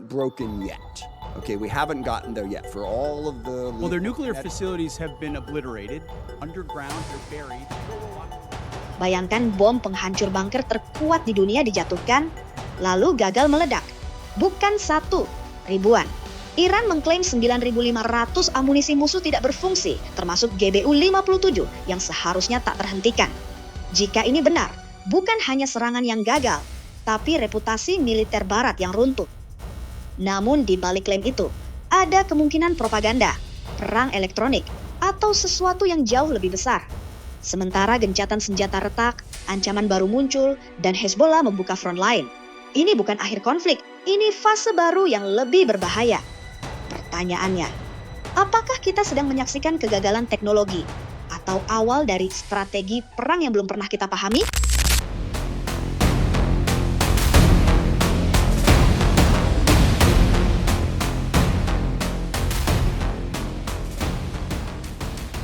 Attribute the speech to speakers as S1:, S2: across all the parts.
S1: broken yet. Okay, we haven't gotten there yet for all of the.
S2: Well, their nuclear facilities have been obliterated. Underground, they're buried.
S3: Bayangkan bom penghancur bunker terkuat di dunia dijatuhkan, lalu gagal meledak. Bukan satu, ribuan. Iran mengklaim 9.500 amunisi musuh tidak berfungsi, termasuk GBU-57 yang seharusnya tak terhentikan. Jika ini benar, bukan hanya serangan yang gagal, tapi reputasi militer barat yang runtuh. Namun di balik klaim itu, ada kemungkinan propaganda, perang elektronik, atau sesuatu yang jauh lebih besar. Sementara gencatan senjata retak, ancaman baru muncul, dan Hezbollah membuka front lain. Ini bukan akhir konflik, ini fase baru yang lebih berbahaya. Pertanyaannya, apakah kita sedang menyaksikan kegagalan teknologi atau awal dari strategi perang yang belum pernah kita pahami?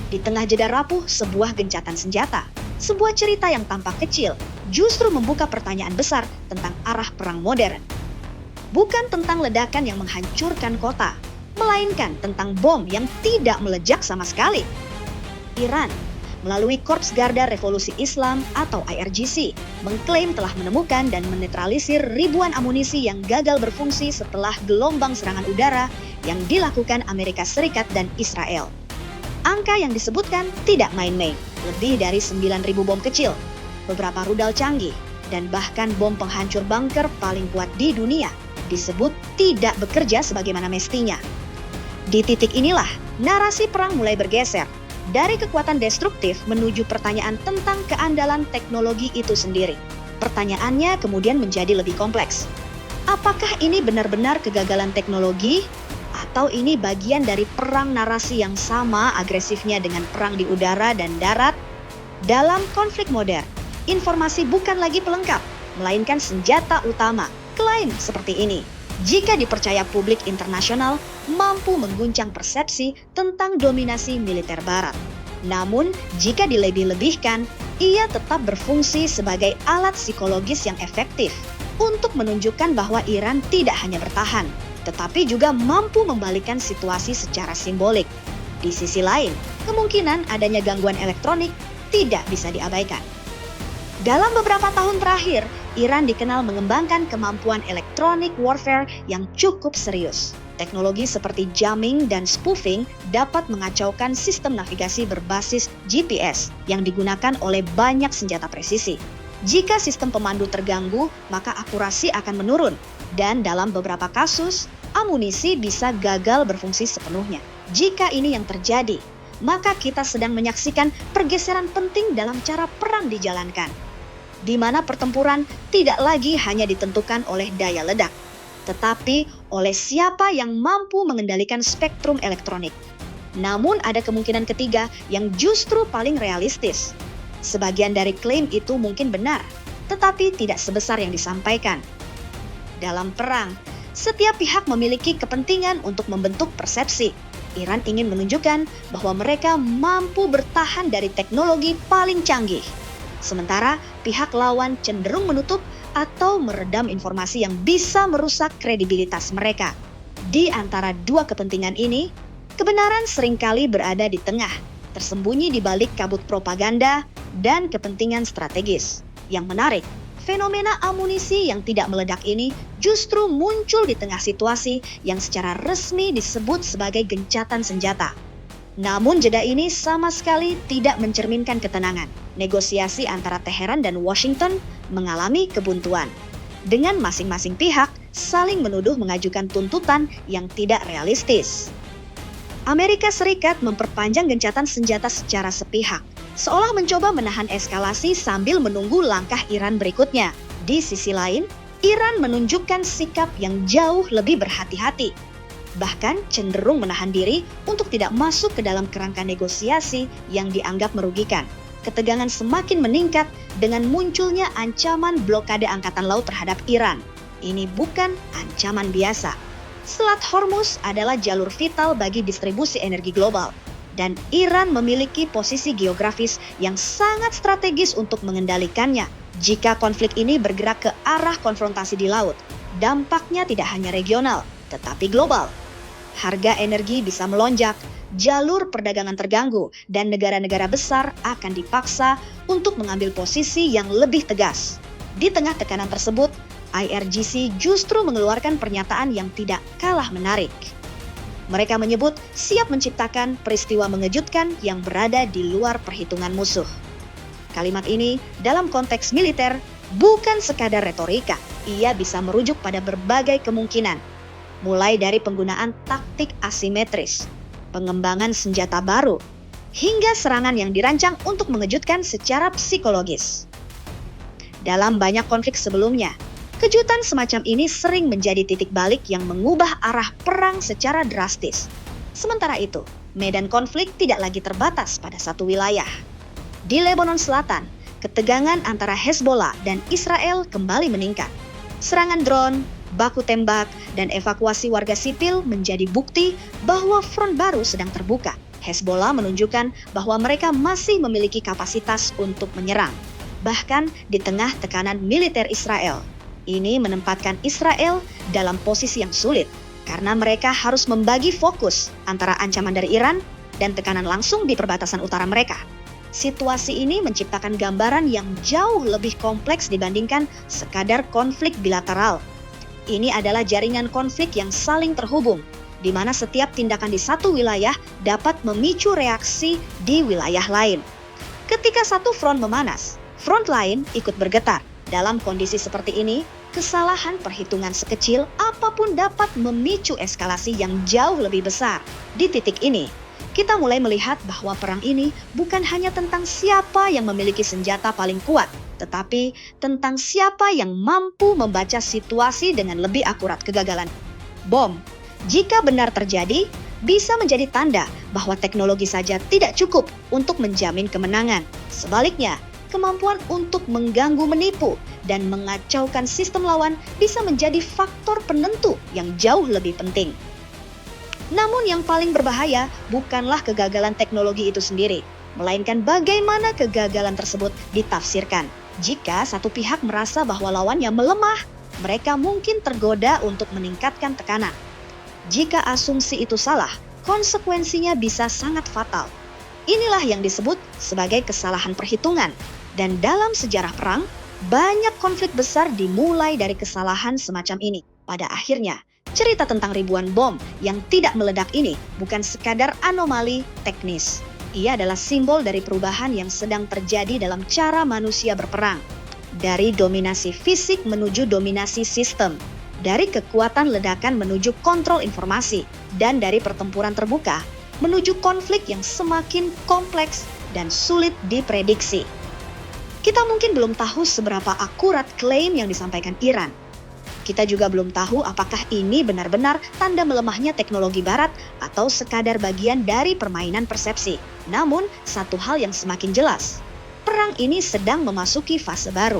S3: Di tengah jeda rapuh sebuah gencatan senjata, sebuah cerita yang tampak kecil justru membuka pertanyaan besar tentang arah perang modern. Bukan tentang ledakan yang menghancurkan kota, melainkan tentang bom yang tidak meledak sama sekali. Iran, melalui Korps Garda Revolusi Islam atau IRGC, mengklaim telah menemukan dan menetralisir ribuan amunisi yang gagal berfungsi setelah gelombang serangan udara yang dilakukan Amerika Serikat dan Israel. Angka yang disebutkan tidak main-main, lebih dari 9.000 bom kecil, beberapa rudal canggih, dan bahkan bom penghancur bunker paling kuat di dunia disebut tidak bekerja sebagaimana mestinya. Di titik inilah, narasi perang mulai bergeser, dari kekuatan destruktif menuju pertanyaan tentang keandalan teknologi itu sendiri. Pertanyaannya kemudian menjadi lebih kompleks. Apakah ini benar-benar kegagalan teknologi? Atau ini bagian dari perang narasi yang sama agresifnya dengan perang di udara dan darat? Dalam konflik modern, informasi bukan lagi pelengkap, melainkan senjata utama. Klaim seperti ini, jika dipercaya publik internasional, mampu mengguncang persepsi tentang dominasi militer barat. Namun, jika dilebih-lebihkan, ia tetap berfungsi sebagai alat psikologis yang efektif untuk menunjukkan bahwa Iran tidak hanya bertahan, tetapi juga mampu membalikkan situasi secara simbolik. Di sisi lain, kemungkinan adanya gangguan elektronik tidak bisa diabaikan. Dalam beberapa tahun terakhir, Iran dikenal mengembangkan kemampuan electronic warfare yang cukup serius. Teknologi seperti jamming dan spoofing dapat mengacaukan sistem navigasi berbasis GPS yang digunakan oleh banyak senjata presisi. Jika sistem pemandu terganggu, maka akurasi akan menurun, dan dalam beberapa kasus, amunisi bisa gagal berfungsi sepenuhnya. Jika ini yang terjadi, maka kita sedang menyaksikan pergeseran penting dalam cara perang dijalankan, di mana pertempuran tidak lagi hanya ditentukan oleh daya ledak, tetapi oleh siapa yang mampu mengendalikan spektrum elektronik. Namun ada kemungkinan ketiga yang justru paling realistis. Sebagian dari klaim itu mungkin benar, tetapi tidak sebesar yang disampaikan. Dalam perang, setiap pihak memiliki kepentingan untuk membentuk persepsi. Iran ingin menunjukkan bahwa mereka mampu bertahan dari teknologi paling canggih. Sementara pihak lawan cenderung menutup atau meredam informasi yang bisa merusak kredibilitas mereka. Di antara dua kepentingan ini, kebenaran seringkali berada di tengah, tersembunyi di balik kabut propaganda dan kepentingan strategis. Yang menarik, fenomena amunisi yang tidak meledak ini justru muncul di tengah situasi yang secara resmi disebut sebagai gencatan senjata. Namun jeda ini sama sekali tidak mencerminkan ketenangan. Negosiasi antara Teheran dan Washington mengalami kebuntuan, dengan masing-masing pihak saling menuduh mengajukan tuntutan yang tidak realistis. Amerika Serikat memperpanjang gencatan senjata secara sepihak, seolah mencoba menahan eskalasi sambil menunggu langkah Iran berikutnya. Di sisi lain, Iran menunjukkan sikap yang jauh lebih berhati-hati, bahkan cenderung menahan diri untuk tidak masuk ke dalam kerangka negosiasi yang dianggap merugikan. Ketegangan semakin meningkat dengan munculnya ancaman blokade angkatan laut terhadap Iran. Ini bukan ancaman biasa. Selat Hormuz adalah jalur vital bagi distribusi energi global, dan Iran memiliki posisi geografis yang sangat strategis untuk mengendalikannya. Jika konflik ini bergerak ke arah konfrontasi di laut, dampaknya tidak hanya regional, tetapi global. Harga energi bisa melonjak, jalur perdagangan terganggu, dan negara-negara besar akan dipaksa untuk mengambil posisi yang lebih tegas. Di tengah tekanan tersebut, IRGC justru mengeluarkan pernyataan yang tidak kalah menarik. Mereka menyebut siap menciptakan peristiwa mengejutkan yang berada di luar perhitungan musuh. Kalimat ini dalam konteks militer bukan sekadar retorika, ia bisa merujuk pada berbagai kemungkinan. Mulai dari penggunaan taktik asimetris, pengembangan senjata baru, hingga serangan yang dirancang untuk mengejutkan secara psikologis. Dalam banyak konflik sebelumnya, kejutan semacam ini sering menjadi titik balik yang mengubah arah perang secara drastis. Sementara itu, medan konflik tidak lagi terbatas pada satu wilayah. Di Lebanon Selatan, ketegangan antara Hezbollah dan Israel kembali meningkat. Serangan drone, baku tembak, dan evakuasi warga sipil menjadi bukti bahwa front baru sedang terbuka. Hezbollah menunjukkan bahwa mereka masih memiliki kapasitas untuk menyerang, bahkan di tengah tekanan militer Israel. Ini menempatkan Israel dalam posisi yang sulit, karena mereka harus membagi fokus antara ancaman dari Iran dan tekanan langsung di perbatasan utara mereka. Situasi ini menciptakan gambaran yang jauh lebih kompleks dibandingkan sekadar konflik bilateral. Ini adalah jaringan konflik yang saling terhubung, di mana setiap tindakan di satu wilayah dapat memicu reaksi di wilayah lain. Ketika satu front memanas, front lain ikut bergetar. Dalam kondisi seperti ini, kesalahan perhitungan sekecil apapun dapat memicu eskalasi yang jauh lebih besar. Di titik ini, kita mulai melihat bahwa perang ini bukan hanya tentang siapa yang memiliki senjata paling kuat, tetapi tentang siapa yang mampu membaca situasi dengan lebih akurat. Kegagalan bom, jika benar terjadi, bisa menjadi tanda bahwa teknologi saja tidak cukup untuk menjamin kemenangan. Sebaliknya, kemampuan untuk mengganggu, menipu, dan mengacaukan sistem lawan bisa menjadi faktor penentu yang jauh lebih penting. Namun yang paling berbahaya bukanlah kegagalan teknologi itu sendiri, melainkan bagaimana kegagalan tersebut ditafsirkan. Jika satu pihak merasa bahwa lawannya melemah, mereka mungkin tergoda untuk meningkatkan tekanan. Jika asumsi itu salah, konsekuensinya bisa sangat fatal. Inilah yang disebut sebagai kesalahan perhitungan. Dan dalam sejarah perang, banyak konflik besar dimulai dari kesalahan semacam ini. Pada akhirnya, cerita tentang ribuan bom yang tidak meledak ini bukan sekadar anomali teknis. Ia adalah simbol dari perubahan yang sedang terjadi dalam cara manusia berperang. Dari dominasi fisik menuju dominasi sistem. Dari kekuatan ledakan menuju kontrol informasi. Dan dari pertempuran terbuka menuju konflik yang semakin kompleks dan sulit diprediksi. Kita mungkin belum tahu seberapa akurat klaim yang disampaikan Iran. Kita juga belum tahu apakah ini benar-benar tanda melemahnya teknologi barat atau sekadar bagian dari permainan persepsi. Namun, satu hal yang semakin jelas, perang ini sedang memasuki fase baru.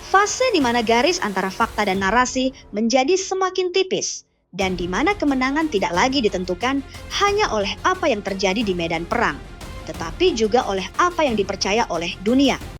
S3: Fase di mana garis antara fakta dan narasi menjadi semakin tipis, dan di mana kemenangan tidak lagi ditentukan hanya oleh apa yang terjadi di medan perang, tetapi juga oleh apa yang dipercaya oleh dunia.